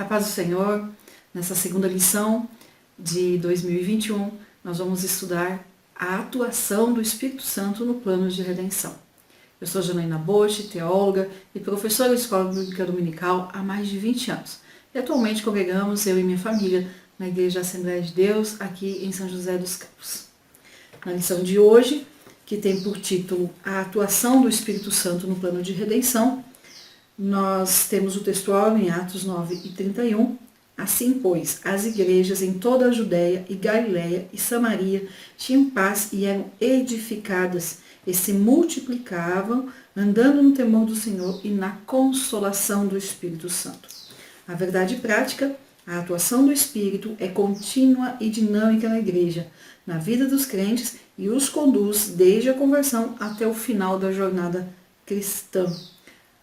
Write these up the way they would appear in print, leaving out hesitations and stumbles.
A paz do Senhor, nessa segunda lição de 2021, nós vamos estudar a atuação do Espírito Santo no plano de redenção. Eu sou Janaína Bosch, teóloga e professora de Escola Bíblica Dominical há mais de 20 anos. E atualmente congregamos, eu e minha família, na Igreja Assembleia de Deus, aqui em São José dos Campos. Na lição de hoje, que tem por título A atuação do Espírito Santo no plano de redenção, nós temos o textual em Atos 9:31. Assim, pois, as igrejas em toda a Judéia e Galiléia e Samaria tinham paz e eram edificadas e se multiplicavam, andando no temor do Senhor e na consolação do Espírito Santo. A verdade prática, a atuação do Espírito é contínua e dinâmica na igreja, na vida dos crentes e os conduz desde a conversão até o final da jornada cristã.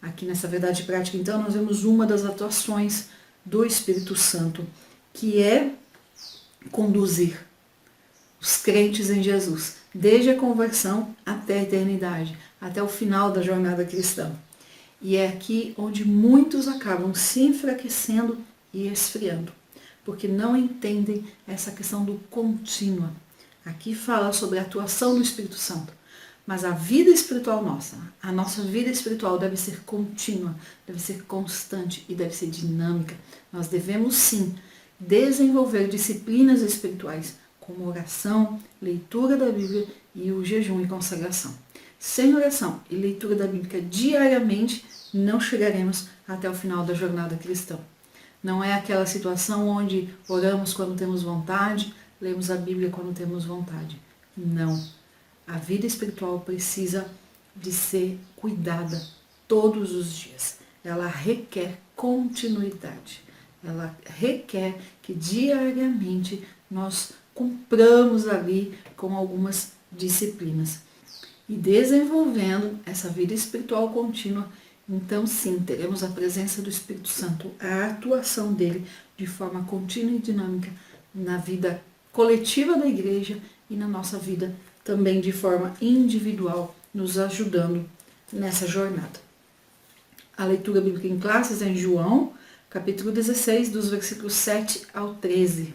Aqui nessa verdade prática, então, nós vemos uma das atuações do Espírito Santo, que é conduzir os crentes em Jesus, desde a conversão até a eternidade, até o final da jornada cristã. E é aqui onde muitos acabam se enfraquecendo e esfriando, porque não entendem essa questão do contínuo. Aqui fala sobre a atuação do Espírito Santo. Mas a vida espiritual nossa, a nossa vida espiritual deve ser contínua, deve ser constante e deve ser dinâmica. Nós devemos sim desenvolver disciplinas espirituais, como oração, leitura da Bíblia e o jejum e consagração. Sem oração e leitura da Bíblia diariamente, não chegaremos até o final da jornada cristã. Não é aquela situação onde oramos quando temos vontade, lemos a Bíblia quando temos vontade. Não. A vida espiritual precisa de ser cuidada todos os dias. Ela requer continuidade. Ela requer que diariamente nós cumpramos ali com algumas disciplinas. E desenvolvendo essa vida espiritual contínua, então sim, teremos a presença do Espírito Santo, a atuação dele de forma contínua e dinâmica na vida coletiva da igreja e na nossa vida também de forma individual, nos ajudando nessa jornada. A leitura bíblica em classes é em João, capítulo 16, dos versículos 7 ao 13.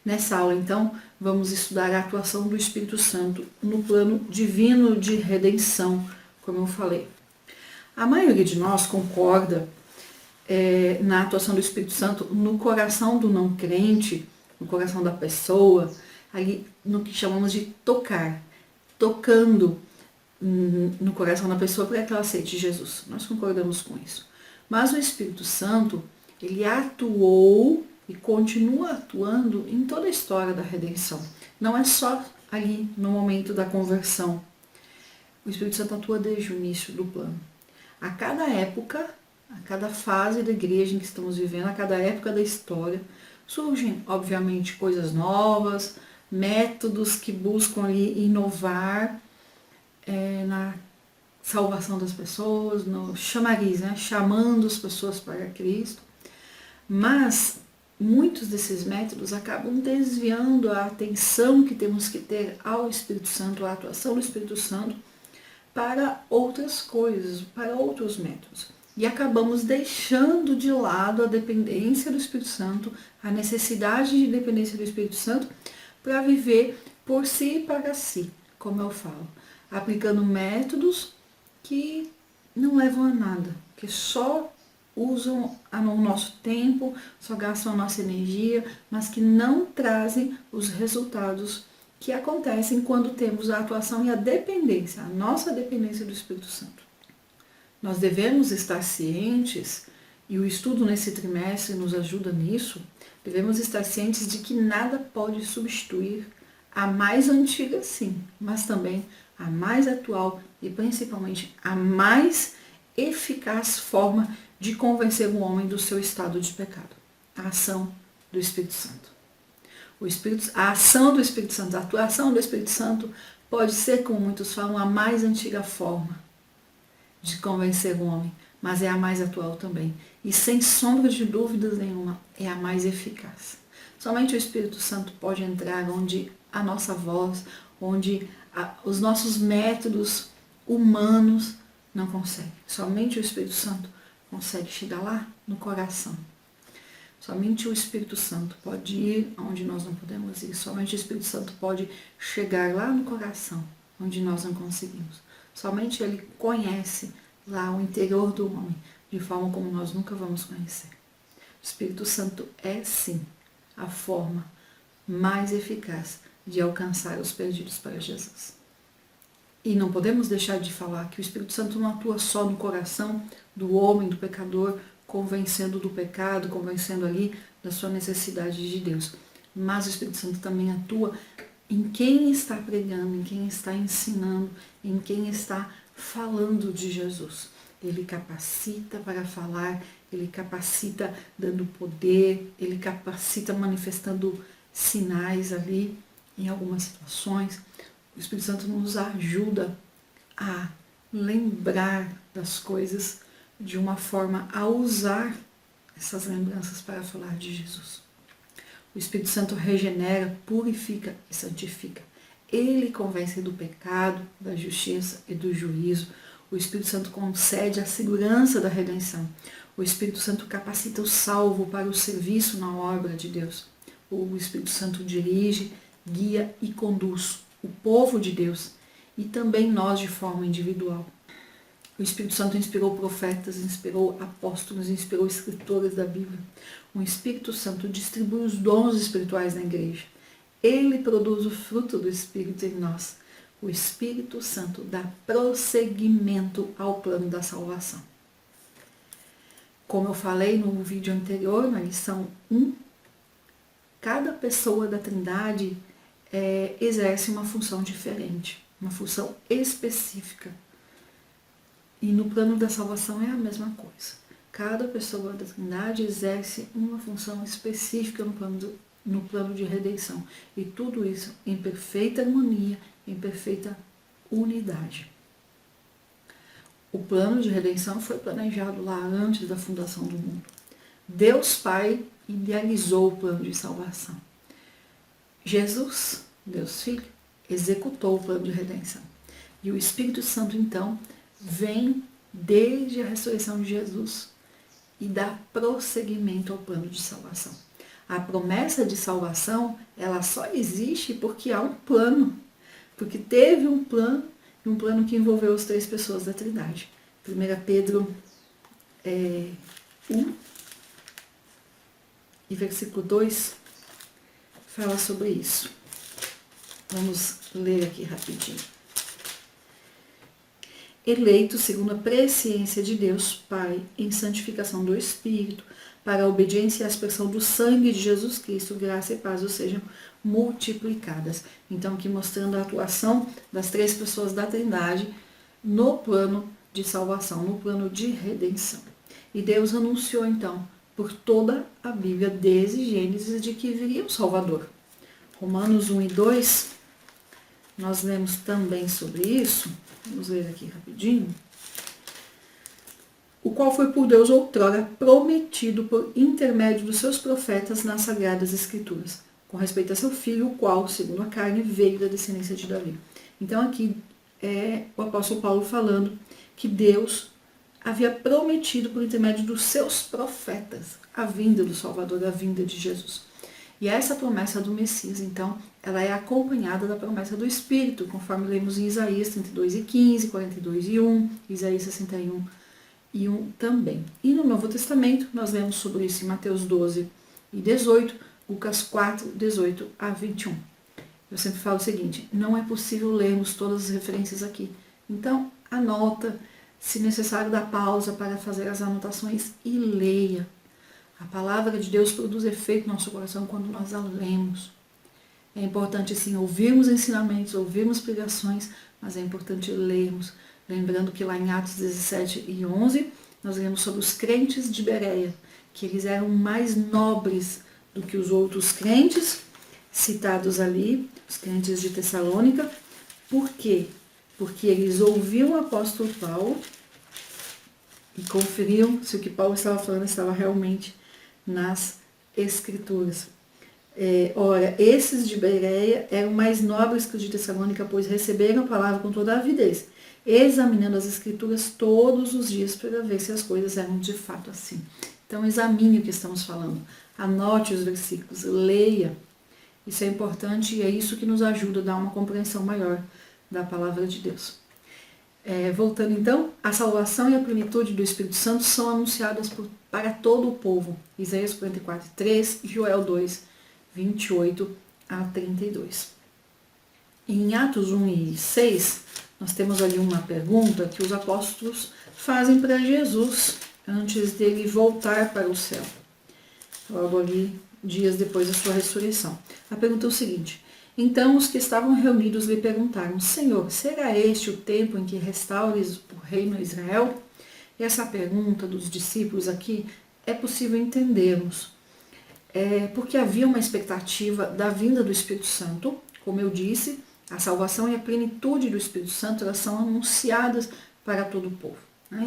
Nessa aula, então, vamos estudar a atuação do Espírito Santo no plano divino de redenção, como eu falei. A maioria de nós concorda na atuação do Espírito Santo no coração do não crente, no coração da pessoa, ali no que chamamos de tocar, tocando no coração da pessoa para que ela aceite Jesus. Nós concordamos com isso. Mas o Espírito Santo, ele atuou e continua atuando em toda a história da redenção. Não é só ali no momento da conversão. O Espírito Santo atua desde o início do plano. A cada época, a cada fase da igreja em que estamos vivendo, a cada época da história, surgem, obviamente, coisas novas, métodos que buscam ali inovar na salvação das pessoas, no chamariz, chamando as pessoas para Cristo. Mas muitos desses métodos acabam desviando a atenção que temos que ter ao Espírito Santo, à atuação do Espírito Santo, para outras coisas, para outros métodos. E acabamos deixando de lado a dependência do Espírito Santo, a necessidade de dependência do Espírito Santo, para viver por si e para si, como eu falo, aplicando métodos que não levam a nada, que só usam o nosso tempo, só gastam a nossa energia, mas que não trazem os resultados que acontecem quando temos a atuação e a dependência, a nossa dependência do Espírito Santo. Nós devemos estar cientes, e o estudo nesse trimestre nos ajuda nisso, devemos estar cientes de que nada pode substituir a mais antiga, sim, mas também a mais atual e principalmente a mais eficaz forma de convencer o homem do seu estado de pecado. A ação do Espírito Santo. A ação do Espírito Santo, a atuação do Espírito Santo pode ser, como muitos falam, a mais antiga forma de convencer o homem, mas é a mais atual também. E sem sombra de dúvidas nenhuma, é a mais eficaz. Somente o Espírito Santo pode entrar onde a nossa voz, onde os nossos métodos humanos não conseguem. Somente o Espírito Santo consegue chegar lá no coração. Somente o Espírito Santo pode ir onde nós não podemos ir. Somente o Espírito Santo pode chegar lá no coração, onde nós não conseguimos. Somente Ele conhece lá o interior do homem, de forma como nós nunca vamos conhecer. O Espírito Santo é, sim, a forma mais eficaz de alcançar os perdidos para Jesus. E não podemos deixar de falar que o Espírito Santo não atua só no coração do homem, do pecador, convencendo do pecado, convencendo ali da sua necessidade de Deus. Mas o Espírito Santo também atua em quem está pregando, em quem está ensinando, em quem está falando de Jesus. Ele capacita para falar, ele capacita dando poder, ele capacita manifestando sinais ali em algumas situações. O Espírito Santo nos ajuda a lembrar das coisas de uma forma a usar essas lembranças para falar de Jesus. O Espírito Santo regenera, purifica e santifica. Ele convence do pecado, da justiça e do juízo. O Espírito Santo concede a segurança da redenção. O Espírito Santo capacita o salvo para o serviço na obra de Deus. O Espírito Santo dirige, guia e conduz o povo de Deus e também nós de forma individual. O Espírito Santo inspirou profetas, inspirou apóstolos, inspirou escritores da Bíblia. O Espírito Santo distribui os dons espirituais na igreja. Ele produz o fruto do Espírito em nós. O Espírito Santo dá prosseguimento ao plano da salvação. Como eu falei no vídeo anterior, na lição 1, cada pessoa da Trindade exerce uma função diferente, uma função específica. E no plano da salvação é a mesma coisa. Cada pessoa da Trindade exerce uma função específica no plano de redenção. E tudo isso em perfeita harmonia, em perfeita unidade. O plano de redenção foi planejado lá antes da fundação do mundo. Deus Pai idealizou o plano de salvação. Jesus, Deus Filho, executou o plano de redenção. E o Espírito Santo, então, vem desde a ressurreição de Jesus e dá prosseguimento ao plano de salvação. A promessa de salvação, ela só existe porque há um plano. Porque teve um plano que envolveu as três pessoas da Trindade. 1 Pedro 1 e versículo 2 fala sobre isso. Vamos ler aqui rapidinho. Eleito segundo a presciência de Deus Pai, em santificação do Espírito, para a obediência e a aspersão do sangue de Jesus Cristo, graça e paz sejam multiplicadas. Então, aqui mostrando a atuação das três pessoas da Trindade no plano de salvação, no plano de redenção. E Deus anunciou, então, por toda a Bíblia, desde Gênesis, de que viria um Salvador. Romanos 1 e 2, nós lemos também sobre isso. Vamos ler aqui rapidinho. O qual foi por Deus outrora prometido por intermédio dos seus profetas nas Sagradas Escrituras, com respeito a seu filho, o qual, segundo a carne, veio da descendência de Davi. Então aqui é o apóstolo Paulo falando que Deus havia prometido por intermédio dos seus profetas a vinda do Salvador, a vinda de Jesus. E essa promessa do Messias, então, ela é acompanhada da promessa do Espírito, conforme lemos em Isaías 32 e 15, 42 e 1, Isaías 61 e 1 também. E no Novo Testamento, nós lemos sobre isso em Mateus 12 e 18, Lucas 4, 18 a 21. Eu sempre falo o seguinte, não é possível lermos todas as referências aqui. Então, anota, se necessário, dá pausa para fazer as anotações e leia. A palavra de Deus produz efeito no nosso coração quando nós a lemos. É importante, sim, ouvirmos ensinamentos, ouvirmos pregações, mas é importante lermos. Lembrando que lá em Atos 17 e 11, nós lemos sobre os crentes de Bereia, que eles eram mais nobres do que os outros crentes, citados ali, os crentes de Tessalônica. Por quê? Porque eles ouviam o apóstolo Paulo e conferiam se o que Paulo estava falando estava realmente nas Escrituras. Ora, esses de Bereia eram mais nobres que os de Tessalônica, pois receberam a palavra com toda a avidez, examinando as Escrituras todos os dias para ver se as coisas eram de fato assim. Então examine o que estamos falando, anote os versículos, leia. Isso é importante e é isso que nos ajuda a dar uma compreensão maior da palavra de Deus. Voltando então, a salvação e a plenitude do Espírito Santo são anunciadas para todo o povo. Isaías 44:3 e Joel 2:28-32. Em Atos 1:6, nós temos ali uma pergunta que os apóstolos fazem para Jesus antes dele voltar para o céu, logo ali dias depois da sua ressurreição. A pergunta é o seguinte: então os que estavam reunidos lhe perguntaram: Senhor, será este o tempo em que restaures o reino a Israel? Essa pergunta dos discípulos aqui é possível entendermos, porque havia uma expectativa da vinda do Espírito Santo. Como eu disse, a salvação e a plenitude do Espírito Santo, elas são anunciadas para todo o povo.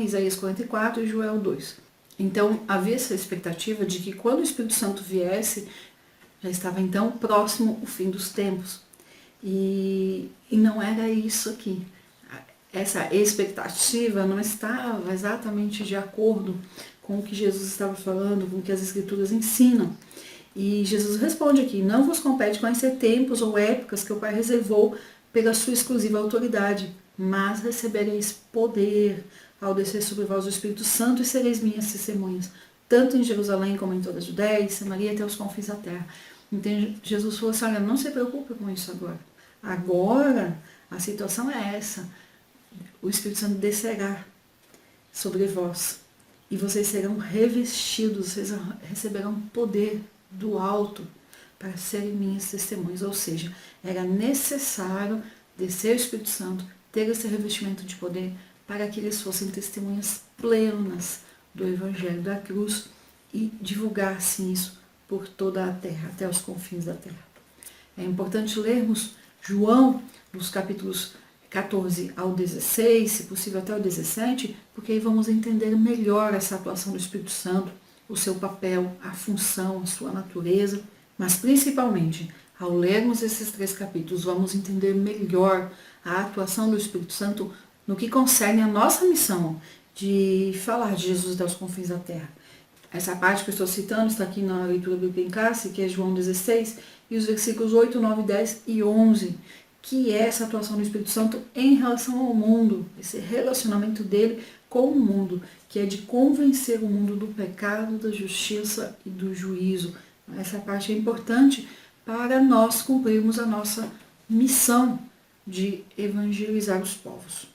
Isaías 44 e Joel 2. Então, havia essa expectativa de que quando o Espírito Santo viesse, já estava então próximo o fim dos tempos. E não era isso aqui. Essa expectativa não estava exatamente de acordo com o que Jesus estava falando, com o que as Escrituras ensinam. E Jesus responde aqui: não vos compete conhecer tempos ou épocas que o Pai reservou pela sua exclusiva autoridade, mas recebereis poder ao descer sobre vós o Espírito Santo e sereis minhas testemunhas, tanto em Jerusalém como em toda a Judéia e Samaria até os confins da terra. Então Jesus falou assim: olha, não se preocupe com isso agora. Agora a situação é essa. O Espírito Santo descerá sobre vós e vocês serão revestidos, vocês receberão poder do alto para serem minhas testemunhas. Ou seja, era necessário descer o Espírito Santo, ter esse revestimento de poder para que eles fossem testemunhas plenas do Evangelho da cruz e divulgassem isso por toda a terra, até os confins da terra. É importante lermos João, nos capítulos 14 ao 16, se possível até o 17, porque aí vamos entender melhor essa atuação do Espírito Santo, o seu papel, a função, a sua natureza, mas principalmente, ao lermos esses 3 capítulos, vamos entender melhor a atuação do Espírito Santo no que concerne a nossa missão de falar de Jesus até os confins da terra. Essa parte que eu estou citando está aqui na leitura bíblica em classe, que é João 16, e os versículos 8, 9, 10 e 11, que é essa atuação do Espírito Santo em relação ao mundo, esse relacionamento dele com o mundo, que é de convencer o mundo do pecado, da justiça e do juízo. Essa parte é importante para nós cumprirmos a nossa missão de evangelizar os povos.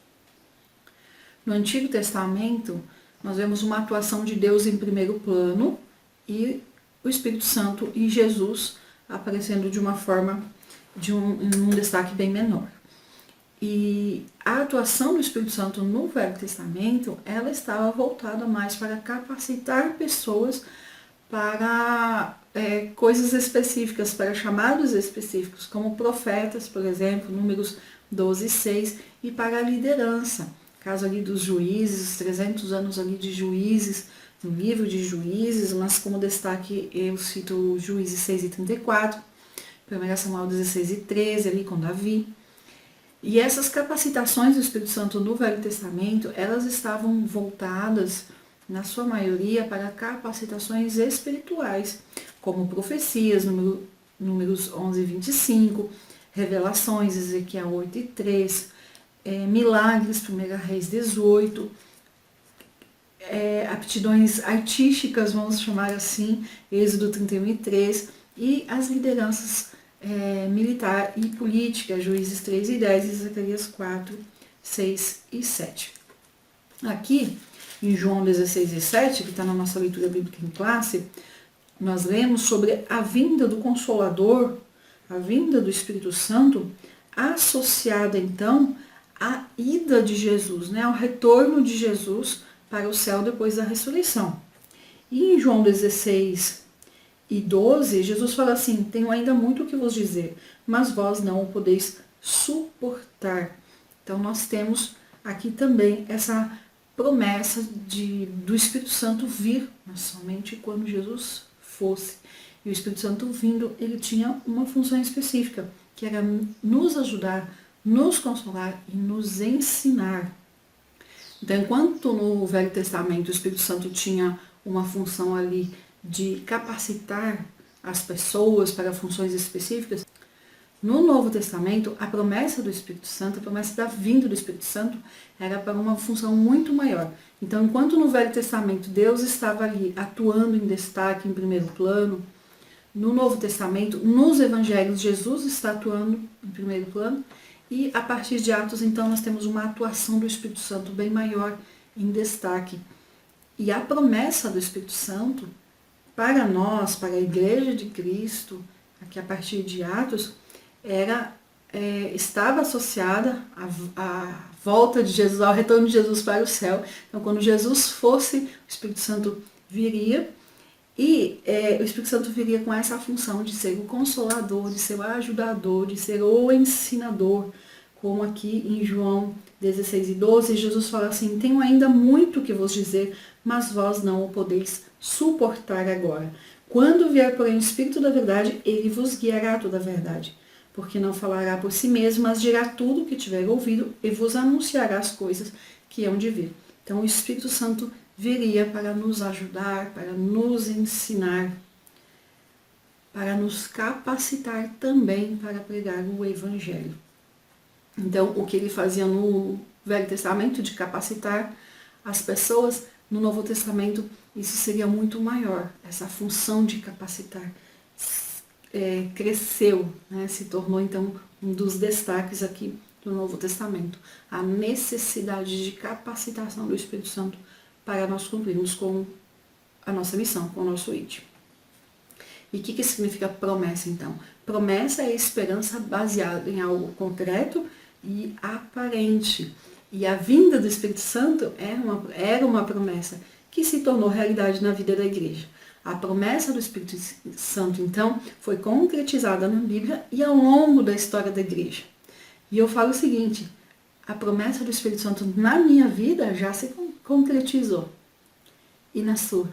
No Antigo Testamento, nós vemos uma atuação de Deus em primeiro plano e o Espírito Santo e Jesus aparecendo de uma forma, em um destaque bem menor. E a atuação do Espírito Santo no Velho Testamento, ela estava voltada mais para capacitar pessoas para coisas específicas, para chamados específicos, como profetas, por exemplo, Números 12, 6, e para a liderança. Caso ali dos juízes, 300 anos ali de juízes, no livro de Juízes, mas como destaque eu cito Juízes 6 e 34, 1 Samuel 16 e 13, ali com Davi. E essas capacitações do Espírito Santo no Velho Testamento, elas estavam voltadas, na sua maioria, para capacitações espirituais, como profecias, Números 11 e 25, revelações, Ezequiel 8 e 3, milagres, 1 Reis 18, aptidões artísticas, vamos chamar assim, Êxodo 31 e 3, e as lideranças militar e política, Juízes 3 e 10 e Zacarias 4, 6 e 7. Aqui, em João 16 e 7, que está na nossa leitura bíblica em classe, nós lemos sobre a vinda do Consolador, a vinda do Espírito Santo, associada então à ida de Jesus, ao retorno de Jesus para o céu depois da ressurreição. E em João 16 e 12, Jesus fala assim: tenho ainda muito o que vos dizer, mas vós não o podeis suportar. Então nós temos aqui também essa promessa do Espírito Santo vir, mas somente quando Jesus fosse. E o Espírito Santo vindo, ele tinha uma função específica, que era nos ajudar, nos consolar e nos ensinar. Então, enquanto no Velho Testamento o Espírito Santo tinha uma função ali de capacitar as pessoas para funções específicas. No Novo Testamento, a promessa do Espírito Santo, a promessa da vinda do Espírito Santo, era para uma função muito maior. Então, enquanto no Velho Testamento Deus estava ali atuando em destaque, em primeiro plano, no Novo Testamento, nos Evangelhos, Jesus está atuando em primeiro plano, e a partir de Atos, então, nós temos uma atuação do Espírito Santo bem maior, em destaque. E a promessa do Espírito Santo, para nós, para a Igreja de Cristo, aqui a partir de Atos, estava associada à volta de Jesus, ao retorno de Jesus para o céu. Então, quando Jesus fosse, o Espírito Santo viria, e o Espírito Santo viria com essa função de ser o consolador, de ser o ajudador, de ser o ensinador, como aqui em João 16:12, Jesus fala assim: tenho ainda muito que vos dizer, mas vós não o podeis suportar agora. Quando vier, porém, o Espírito da verdade, ele vos guiará a toda a verdade, porque não falará por si mesmo, mas dirá tudo o que tiver ouvido e vos anunciará as coisas que hão de vir. Então, o Espírito Santo viria para nos ajudar, para nos ensinar, para nos capacitar também para pregar o Evangelho. Então, o que ele fazia no Velho Testamento, de capacitar as pessoas, no Novo Testamento, isso seria muito maior. Essa função de capacitar cresceu, né? Se tornou, então, um dos destaques aqui do Novo Testamento. A necessidade de capacitação do Espírito Santo para nós cumprirmos com a nossa missão, com o nosso ID. E o que significa promessa, então? Promessa é esperança baseada em algo concreto e aparente. E a vinda do Espírito Santo era uma promessa que se tornou realidade na vida da igreja. A promessa do Espírito Santo, então, foi concretizada na Bíblia e ao longo da história da igreja. E eu falo o seguinte: a promessa do Espírito Santo na minha vida já se concretizou. E na sua?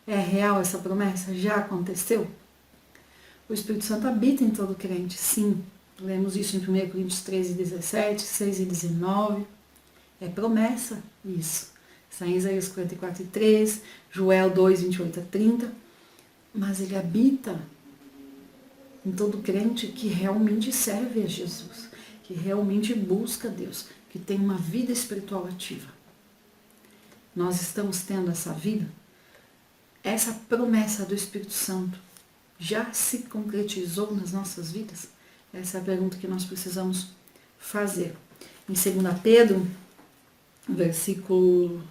É real essa promessa? Já aconteceu? O Espírito Santo habita em todo crente, sim. Lemos isso em 1 Coríntios 13:17, 6:19. É promessa isso. Está em Isaías 44:3, Joel 2:28-30. Mas ele habita em todo crente que realmente serve a Jesus, que realmente busca Deus, que tem uma vida espiritual ativa. Nós estamos tendo essa vida? Essa promessa do Espírito Santo já se concretizou nas nossas vidas? Essa é a pergunta que nós precisamos fazer. Em 2 Pedro, versículo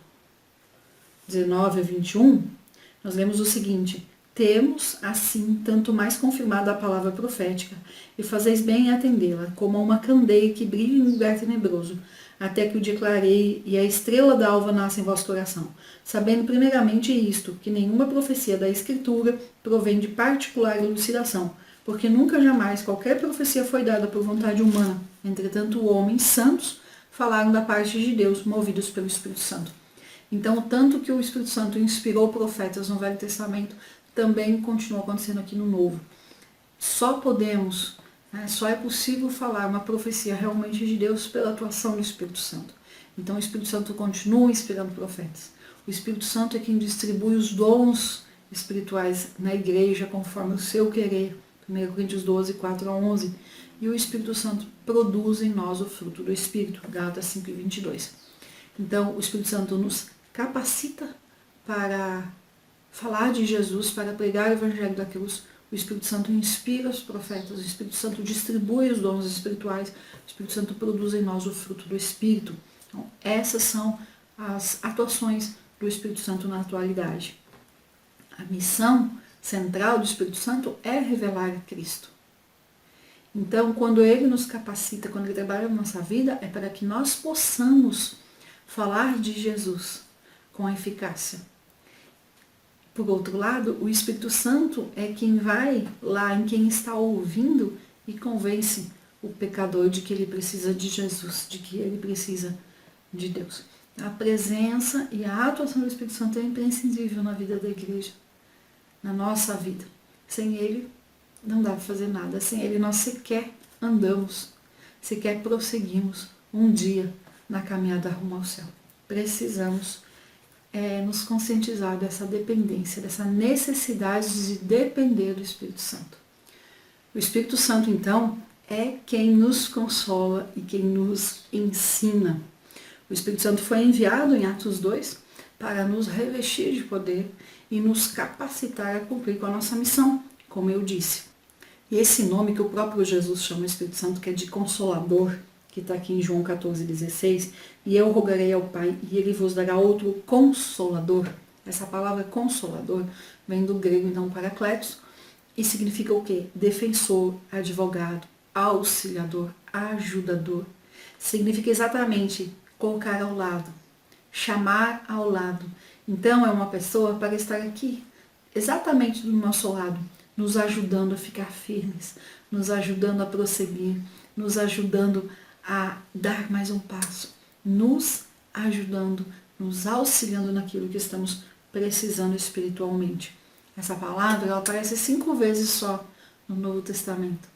19-21, nós lemos o seguinte: temos, assim, tanto mais confirmada a palavra profética, e fazeis bem em atendê-la, como a uma candeia que brilha em um lugar tenebroso, até que o dia clareie e a estrela da alva nasça em vosso coração, sabendo primeiramente isto, que nenhuma profecia da Escritura provém de particular elucidação, porque nunca jamais qualquer profecia foi dada por vontade humana. Entretanto, homens santos falaram da parte de Deus, movidos pelo Espírito Santo. Então, o tanto que o Espírito Santo inspirou profetas no Velho Testamento, também continua acontecendo aqui no Novo. Só é possível falar uma profecia realmente de Deus pela atuação do Espírito Santo. Então, o Espírito Santo continua inspirando profetas. O Espírito Santo é quem distribui os dons espirituais na igreja conforme o seu querer. 1 Coríntios 12, 4-11. E o Espírito Santo produz em nós o fruto do Espírito. Gálatas 5:22. Então, o Espírito Santo nos capacita para falar de Jesus, para pregar o Evangelho da cruz. O Espírito Santo inspira os profetas, o Espírito Santo distribui os dons espirituais, o Espírito Santo produz em nós o fruto do Espírito. Então, essas são as atuações do Espírito Santo na atualidade. A missão central do Espírito Santo é revelar a Cristo. Então, quando ele nos capacita, quando ele trabalha na nossa vida, é para que nós possamos falar de Jesus com eficácia. Por outro lado, o Espírito Santo é quem vai lá em quem está ouvindo e convence o pecador de que ele precisa de Jesus, de que ele precisa de Deus. A presença e a atuação do Espírito Santo é imprescindível na vida da igreja, na nossa vida. Sem ele, não dá para fazer nada. Sem ele, nós sequer andamos, sequer prosseguimos um dia na caminhada rumo ao céu. Precisamos nos conscientizar dessa dependência, dessa necessidade de depender do Espírito Santo. O Espírito Santo, então, é quem nos consola e quem nos ensina. O Espírito Santo foi enviado em Atos 2 para nos revestir de poder e nos capacitar a cumprir com a nossa missão, como eu disse. E esse nome que o próprio Jesus chama o Espírito Santo, que é de Consolador, que está aqui em João 14,16, e eu rogarei ao Pai, e ele vos dará outro Consolador. Essa palavra Consolador vem do grego, então, Paracletos, e significa o quê? Defensor, advogado, auxiliador, ajudador. Significa exatamente colocar ao lado, chamar ao lado. Então, é uma pessoa para estar aqui, exatamente do nosso lado, nos ajudando a ficar firmes, nos ajudando a prosseguir, nos ajudando a dar mais um passo, nos ajudando, nos auxiliando naquilo que estamos precisando espiritualmente. Essa palavra, ela aparece 5 vezes só no Novo Testamento.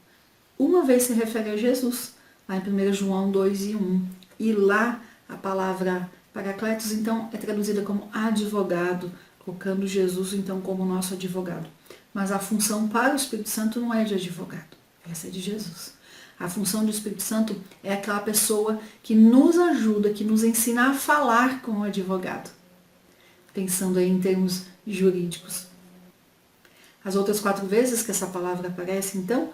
Uma vez se refere a Jesus, lá em 1 João 2:1. E lá a palavra Paracletos, então, é traduzida como advogado, colocando Jesus, então, como nosso advogado. Mas a função para o Espírito Santo não é de advogado, essa é de Jesus. A função do Espírito Santo é aquela pessoa que nos ajuda, que nos ensina a falar com o advogado, pensando aí em termos jurídicos. As outras 4 vezes que essa palavra aparece, então,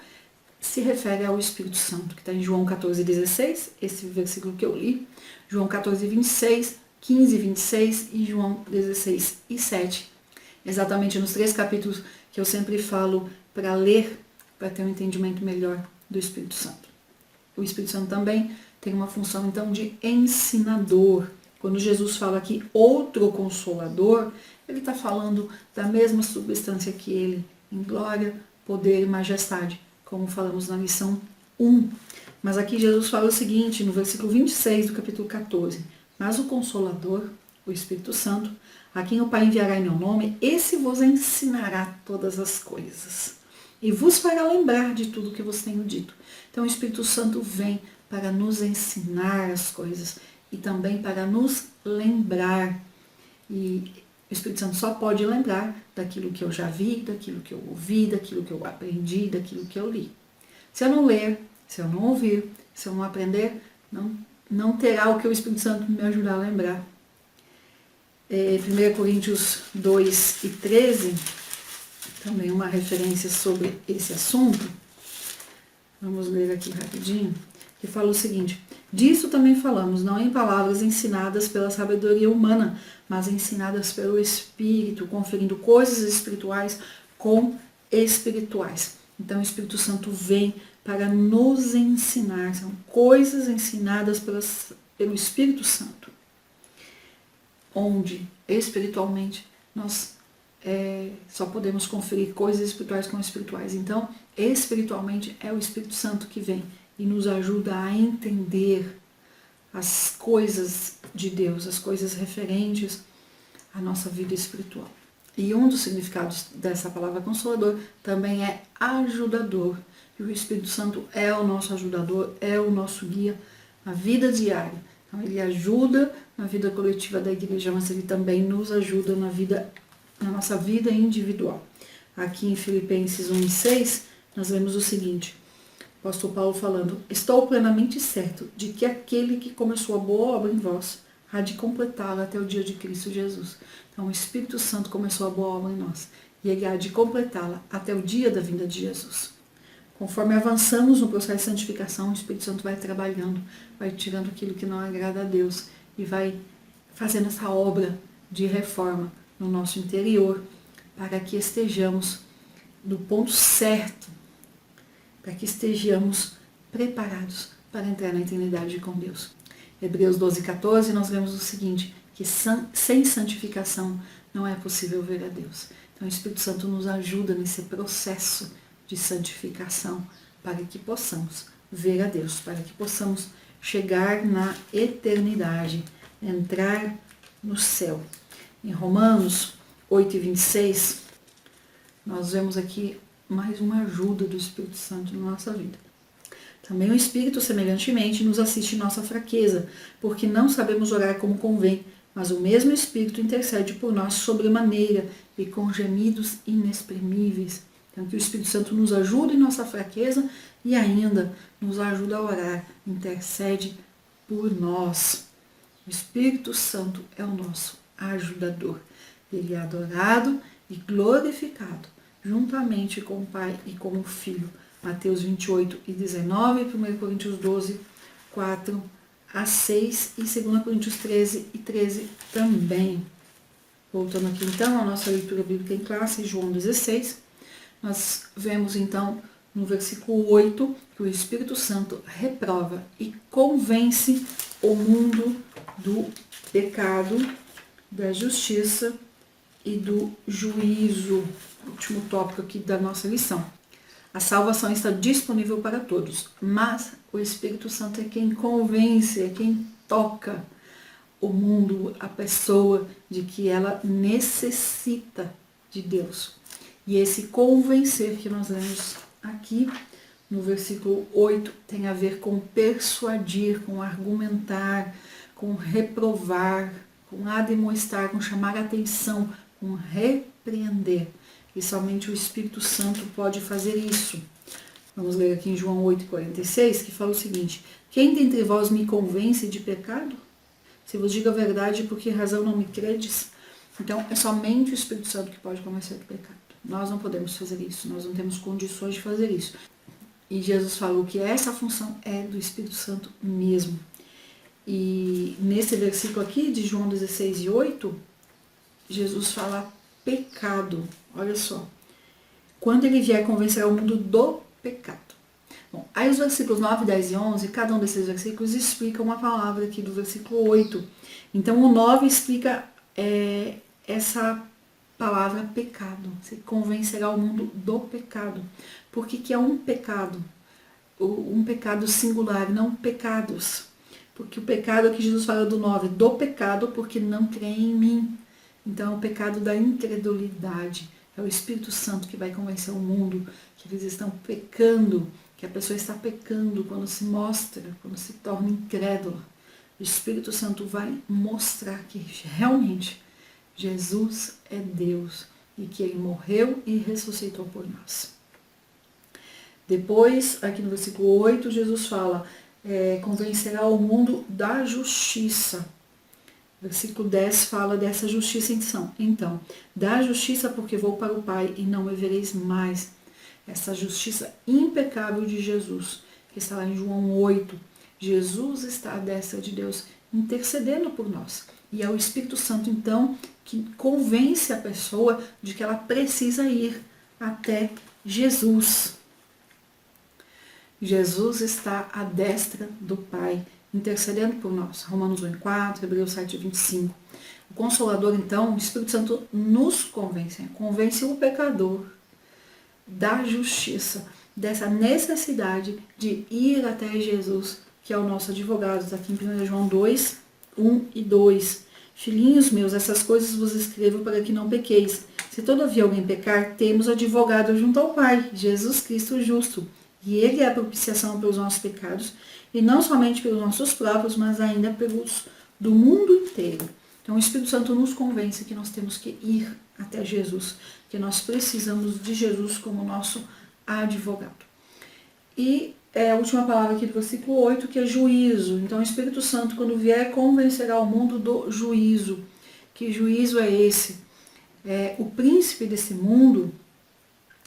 se refere ao Espírito Santo, que está em João 14,16, esse versículo que eu li, João 14,26, 15,26 e João 16:7. Exatamente nos 3 capítulos que eu sempre falo para ler, para ter um entendimento melhor do Espírito Santo. O Espírito Santo também tem uma função, então, de ensinador. Quando Jesus fala aqui outro Consolador, ele está falando da mesma substância que ele, em glória, poder e majestade, como falamos na lição 1. Mas aqui Jesus fala o seguinte, no versículo 26 do capítulo 14. Mas o Consolador, o Espírito Santo, a quem o Pai enviará em meu nome, esse vos ensinará todas as coisas. E vos fará lembrar de tudo que vos tenho dito. Então o Espírito Santo vem para nos ensinar as coisas e também para nos lembrar. E o Espírito Santo só pode lembrar daquilo que eu já vi, daquilo que eu ouvi, daquilo que eu aprendi, daquilo que eu li. Se eu não ler, se eu não ouvir, se eu não aprender, não terá o que o Espírito Santo me ajudar a lembrar. 1 Coríntios 2:13, também uma referência sobre esse assunto. Vamos ler aqui rapidinho, que fala o seguinte: disso também falamos, não em palavras ensinadas pela sabedoria humana, mas ensinadas pelo Espírito, conferindo coisas espirituais com espirituais. Então o Espírito Santo vem para nos ensinar, são coisas ensinadas pelo Espírito Santo, onde espiritualmente nós só podemos conferir coisas espirituais com espirituais. Então, espiritualmente é o Espírito Santo que vem e nos ajuda a entender as coisas de Deus, as coisas referentes à nossa vida espiritual. E um dos significados dessa palavra Consolador também é ajudador. E o Espírito Santo é o nosso ajudador, é o nosso guia na vida diária. Então, ele ajuda na vida coletiva da igreja, mas ele também nos ajuda na nossa vida individual. Aqui em Filipenses 1:6, nós vemos o seguinte: o apóstolo Paulo falando: estou plenamente certo de que aquele que começou a boa obra em vós há de completá-la até o dia de Cristo Jesus. Então, o Espírito Santo começou a boa obra em nós e ele há de completá-la até o dia da vinda de Jesus. Conforme avançamos no processo de santificação, o Espírito Santo vai trabalhando, vai tirando aquilo que não agrada a Deus e vai fazendo essa obra de reforma no nosso interior, para que estejamos no ponto certo, para que estejamos preparados para entrar na eternidade com Deus. Hebreus 12:14, nós vemos o seguinte, que sem santificação não é possível ver a Deus. Então o Espírito Santo nos ajuda nesse processo de santificação, para que possamos ver a Deus, para que possamos chegar na eternidade, entrar no céu. Em Romanos 8:26, nós vemos aqui mais uma ajuda do Espírito Santo na nossa vida. Também o Espírito, semelhantemente, nos assiste em nossa fraqueza, porque não sabemos orar como convém, mas o mesmo Espírito intercede por nós sobremaneira e com gemidos inexprimíveis. Então, que o Espírito Santo nos ajude em nossa fraqueza e ainda nos ajuda a orar, intercede por nós. O Espírito Santo é o nosso ajudador. Ele é adorado e glorificado juntamente com o Pai e com o Filho. Mateus 28 e 19, 1 Coríntios 12, 4 a 6 e 2 Coríntios 13 e 13 também. Voltando aqui então à nossa leitura bíblica em classe, João 16, nós vemos então no versículo 8 que o Espírito Santo reprova e convence o mundo do pecado, da justiça e do juízo. Último tópico aqui da nossa lição. A salvação está disponível para todos, mas o Espírito Santo é quem convence, é quem toca o mundo, a pessoa, de que ela necessita de Deus. E esse convencer que nós lemos aqui no versículo 8 tem a ver com persuadir, com argumentar, com reprovar, com admoestar, com chamar a atenção, com repreender. E somente o Espírito Santo pode fazer isso. Vamos ler aqui em João 8,46, que fala o seguinte: quem dentre vós me convence de pecado? Se vos digo a verdade, por que razão não me credes? Então, é somente o Espírito Santo que pode convencer do pecado. Nós não podemos fazer isso, nós não temos condições de fazer isso. E Jesus falou que essa função é do Espírito Santo mesmo. E nesse versículo aqui de João 16 e 8, Jesus fala pecado. Olha só. Quando ele vier convencer o mundo do pecado. Bom, aí os versículos 9, 10 e 11, cada um desses versículos explica uma palavra aqui do versículo 8. Então o 9 explica essa palavra pecado. Você convencerá o mundo do pecado. Por que é um pecado? Um pecado singular, não pecados. Porque o pecado aqui Jesus fala do 9, do pecado, porque não crê em mim. Então é o pecado da incredulidade. É o Espírito Santo que vai convencer o mundo que eles estão pecando, que a pessoa está pecando quando se mostra, quando se torna incrédula. O Espírito Santo vai mostrar que realmente Jesus é Deus e que Ele morreu e ressuscitou por nós. Depois, aqui no versículo 8, Jesus fala, convencerá o mundo da justiça. Versículo 10 fala dessa justiça então, da justiça porque vou para o Pai e não me vereis mais. Essa justiça impecável de Jesus, que está lá em João 8. Jesus está à destra de Deus intercedendo por nós. E é o Espírito Santo, então, que convence a pessoa de que ela precisa ir até Jesus. Jesus está à destra do Pai, intercedendo por nós. Romanos 1,4, Hebreus 7,25. O Consolador, então, o Espírito Santo nos convence o pecador da justiça, dessa necessidade de ir até Jesus, que é o nosso advogado. Está aqui em 1 João 2, 1 e 2. Filhinhos meus, essas coisas vos escrevo para que não pequeis. Se todavia alguém pecar, temos advogado junto ao Pai, Jesus Cristo justo. E Ele é a propiciação pelos nossos pecados, e não somente pelos nossos próprios, mas ainda pelos do mundo inteiro. Então o Espírito Santo nos convence que nós temos que ir até Jesus, que nós precisamos de Jesus como nosso advogado. E a última palavra aqui do versículo 8, que é juízo. Então o Espírito Santo, quando vier, convencerá o mundo do juízo. Que juízo é esse? O príncipe desse mundo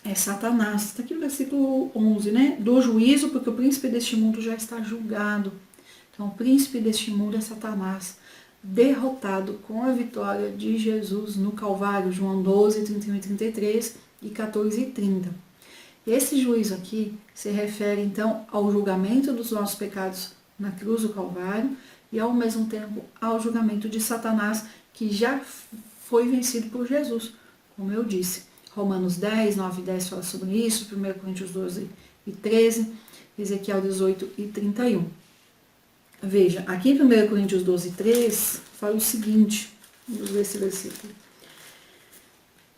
é Satanás. Está aqui no versículo 11, né? Do juízo, porque o príncipe deste mundo já está julgado. Então, o príncipe deste mundo é Satanás, derrotado com a vitória de Jesus no Calvário, João 12, 31 e 33 e 14 e 30. Esse juízo aqui se refere, então, ao julgamento dos nossos pecados na cruz do Calvário e, ao mesmo tempo, ao julgamento de Satanás, que já foi vencido por Jesus, como eu disse. Romanos 10, 9 e 10 fala sobre isso, 1 Coríntios 12 e 13, Ezequiel 18 e 31. Veja, aqui em 1 Coríntios 12 e 3, fala o seguinte, vamos ver esse versículo.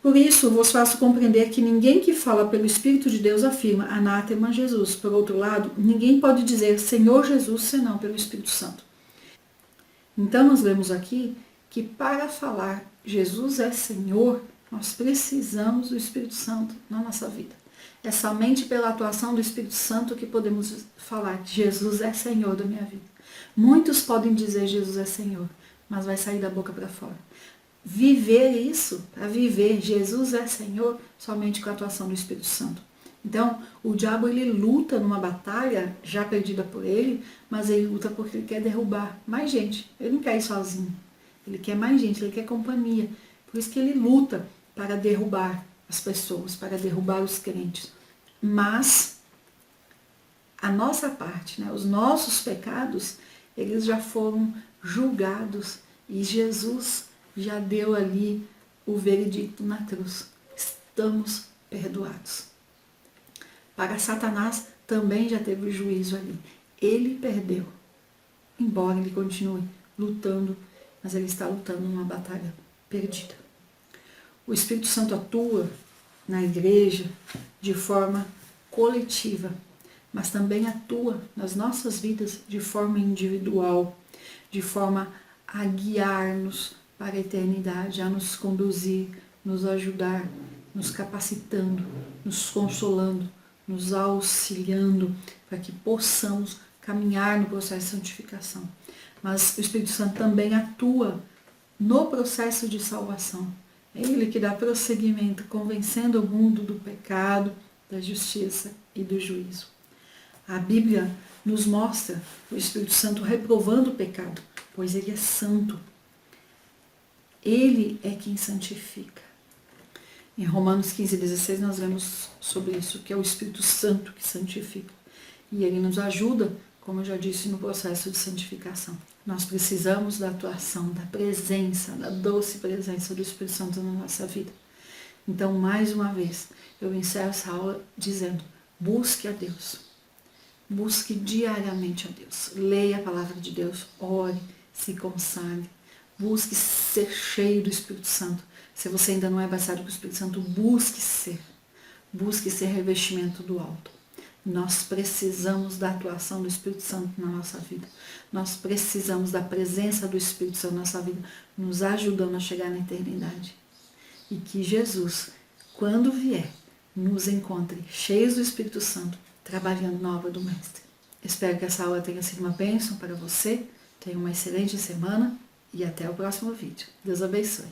Por isso, vos faço compreender que ninguém que fala pelo Espírito de Deus afirma anátema Jesus. Por outro lado, ninguém pode dizer Senhor Jesus senão pelo Espírito Santo. Então, nós vemos aqui que para falar Jesus é Senhor, nós precisamos do Espírito Santo na nossa vida. É somente pela atuação do Espírito Santo que podemos falar que Jesus é Senhor da minha vida. Muitos podem dizer Jesus é Senhor, mas vai sair da boca para fora. Viver isso, para viver Jesus é Senhor, somente com a atuação do Espírito Santo. Então, o diabo ele luta numa batalha já perdida por ele, mas ele luta porque ele quer derrubar mais gente. Ele não quer ir sozinho. Ele quer mais gente, ele quer companhia. Por isso que ele luta para derrubar as pessoas, para derrubar os crentes. Mas a nossa parte, né, os nossos pecados, eles já foram julgados e Jesus já deu ali o veredicto na cruz. Estamos perdoados. Para Satanás também já teve o juízo ali. Ele perdeu, embora ele continue lutando, mas ele está lutando numa batalha perdida. O Espírito Santo atua na igreja de forma coletiva, mas também atua nas nossas vidas de forma individual, de forma a guiar-nos para a eternidade, a nos conduzir, nos ajudar, nos capacitando, nos consolando, nos auxiliando para que possamos caminhar no processo de santificação. Mas o Espírito Santo também atua no processo de salvação. É Ele que dá prosseguimento, convencendo o mundo do pecado, da justiça e do juízo. A Bíblia nos mostra o Espírito Santo reprovando o pecado, pois Ele é santo. Ele é quem santifica. Em Romanos 15:16 nós lemos sobre isso, que é o Espírito Santo que santifica. E ele nos ajuda, como eu já disse, no processo de santificação. Nós precisamos da atuação, da presença, da doce presença do Espírito Santo na nossa vida. Então, mais uma vez, eu encerro essa aula dizendo, busque a Deus. Busque diariamente a Deus. Leia a palavra de Deus, ore, se consagre. Busque ser cheio do Espírito Santo. Se você ainda não é batizado com o Espírito Santo, busque ser. Busque ser revestimento do alto. Nós precisamos da atuação do Espírito Santo na nossa vida. Nós precisamos da presença do Espírito Santo na nossa vida, nos ajudando a chegar na eternidade. E que Jesus, quando vier, nos encontre cheios do Espírito Santo, trabalhando na obra do Mestre. Espero que essa aula tenha sido uma bênção para você. Tenha uma excelente semana e até o próximo vídeo. Deus abençoe.